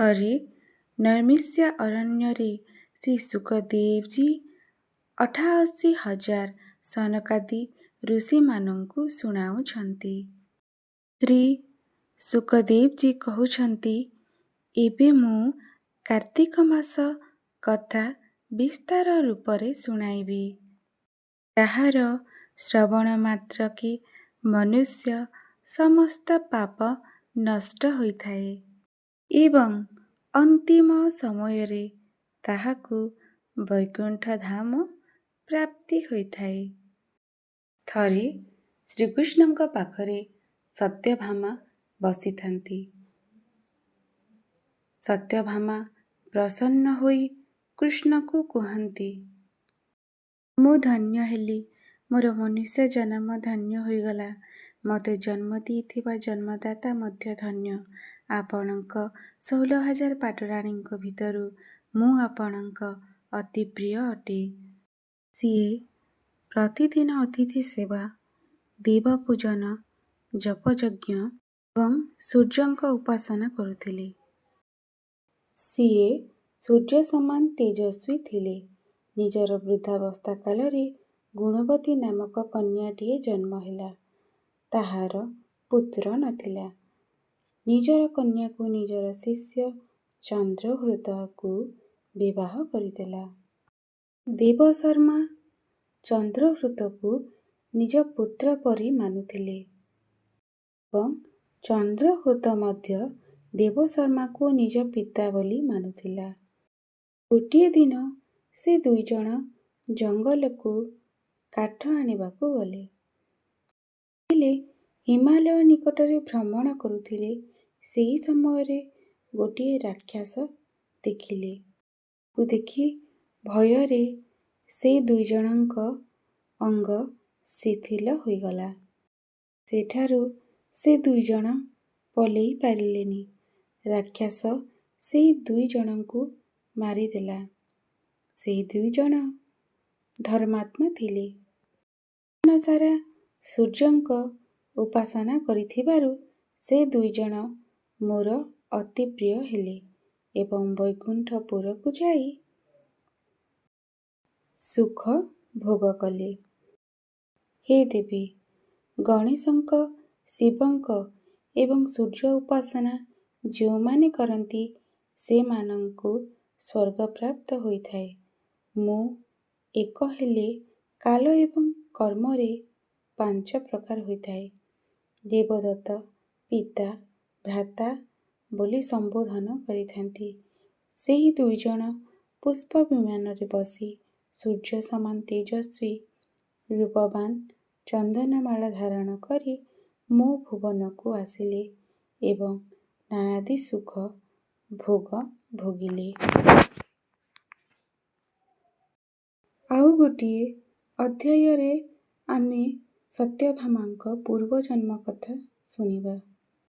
ଥରେ ନୈମିଷ୍ୟା ଅରଣ୍ୟରେ ଶ୍ରୀ ଶୁକଦେବଜୀ 88,000 ସନକାଦି ଋଷିମାନଙ୍କୁ ଶୁଣାଉଛନ୍ତି। ଶ୍ରୀ ଶୁକଦେବଜୀ କହୁଛନ୍ତି, ଏବେ ମୁଁ କାର୍ତ୍ତିକ ମାସ କଥା ବିସ୍ତାର ରୂପରେ ଶୁଣାଇବି। ଯାହାର ଶ୍ରବଣ ମାତ୍ରକେ ମନୁଷ୍ୟ ସମସ୍ତ ପାପ ନଷ୍ଟ ହୋଇଥାଏ ଏବଂ ଅନ୍ତିମ ସମୟରେ ତାହାକୁ ବୈକୁଣ୍ଠ ଧାମ ପ୍ରାପ୍ତି ହୋଇଥାଏ। ଥରେ ଶ୍ରୀକୃଷ୍ଣଙ୍କ ପାଖରେ ସତ୍ୟଭାମା ବସିଥାନ୍ତି। ସତ୍ୟଭାମା ପ୍ରସନ୍ନ ହୋଇ କୃଷ୍ଣଙ୍କୁ କୁହନ୍ତି, ମୁଁ ଧନ୍ୟ ହେଲି, ମୋର ମନୁଷ୍ୟ ଜନ୍ମ ଧନ୍ୟ ହୋଇଗଲା। ମୋତେ ଜନ୍ମ ଦେଇଥିବା ଜନ୍ମଦାତା ମଧ୍ୟ ଧନ୍ୟ। ଆପଣଙ୍କ 16,000 ପାଟରାଣୀଙ୍କ ଭିତରୁ ମୁଁ ଆପଣଙ୍କ ଅତି ପ୍ରିୟ ଅଟେ। ସିଏ ପ୍ରତିଦିନ ଅତିଥି ସେବା, ଦେବ ପୂଜନ, ଜପଯଜ୍ଞ ଏବଂ ସୂର୍ଯ୍ୟଙ୍କ ଉପାସନା କରୁଥିଲେ। ସିଏ ସୂର୍ଯ୍ୟ ସମାନ ତେଜସ୍ୱୀ ଥିଲେ। ନିଜର ବୃଦ୍ଧାବସ୍ଥା କାଳରେ ଗୁଣବତୀ ନାମକ କନ୍ୟାଟିଏ ଜନ୍ମ ହେଲା। ତାହାର ପୁତ୍ର ନଥିଲା। ନିଜର କନ୍ୟାକୁ ନିଜର ଶିଷ୍ୟ ଚନ୍ଦ୍ରହୃତକୁ ବିବାହ କରିଦେଲା। ଦେବଶର୍ମା ଚନ୍ଦ୍ରହୃତକୁ ନିଜ ପୁତ୍ର ପରି ମାନୁଥିଲେ ଏବଂ ଚନ୍ଦ୍ରହୃତ ମଧ୍ୟ ଦେବଶର୍ମାକୁ ନିଜ ପିତା ବୋଲି ମାନୁଥିଲା। ଗୋଟିଏ ଦିନ ସେ ଦୁଇଜଣ ଜଙ୍ଗଲକୁ କାଠ ଆଣିବାକୁ ଗଲେ। ହେଲେ ହିମାଳୟ ନିକଟରେ ଭ୍ରମଣ କରୁଥିଲେ। ସେହି ସମୟରେ ଗୋଟିଏ ରାକ୍ଷସ ଦେଖିଲେ। ତାକୁ ଦେଖି ଭୟରେ ସେ ଦୁଇଜଣଙ୍କ ଅଙ୍ଗ ଶିଥିଳ ହୋଇଗଲା। ସେଠାରୁ ସେ ଦୁଇଜଣ ପଲେଇ ପାରିଲେନି। ରାକ୍ଷସ ସେହି ଦୁଇଜଣଙ୍କୁ ମାରିଦେଲା। ସେହି ଦୁଇଜଣ ଧର୍ମାତ୍ମା ଥିଲେ। ଜୀବନସାରା ସୂର୍ଯ୍ୟଙ୍କ ଉପାସନା କରିଥିବାରୁ ସେ ଦୁଇଜଣ ମୋର ଅତି ପ୍ରିୟ ହେଲେ ଏବଂ ବୈକୁଣ୍ଠପୁରକୁ ଯାଇ ସୁଖ ଭୋଗ କଲେ। ହେ ଦେବୀ, ଗଣେଶଙ୍କ, ଶିବଙ୍କ ଏବଂ ସୂର୍ଯ୍ୟ ଉପାସନା ଯେଉଁମାନେ କରନ୍ତି ସେମାନଙ୍କୁ ସ୍ୱର୍ଗ ପ୍ରାପ୍ତ ହୋଇଥାଏ। ମୁଁ ଏକ ହେଲେ କାଳ ଏବଂ କର୍ମରେ 5 ପ୍ରକାର ହୋଇଥାଏ। ଦେବଦତ୍ତ ପିତା, ଭ୍ରାତା ବୋଲି ସମ୍ବୋଧନ କରିଥାନ୍ତି। ସେହି ଦୁଇଜଣ ପୁଷ୍ପ ବିମାନରେ ବସି ସୂର୍ଯ୍ୟ ସମାନ ତେଜସ୍ୱୀ ରୂପବାନ ଚନ୍ଦନମାଳ ଧାରଣ କରି ମୋ ଭୁବନକୁ ଆସିଲେ ଏବଂ ନାନାଦି ସୁଖ ଭୋଗ ଭୋଗିଲେ। ଆଉ ଗୋଟିଏ ଅଧ୍ୟାୟରେ ଆମେ ସତ୍ୟଭାମାଙ୍କ ପୂର୍ବଜନ୍ମ କଥା ଶୁଣିବା।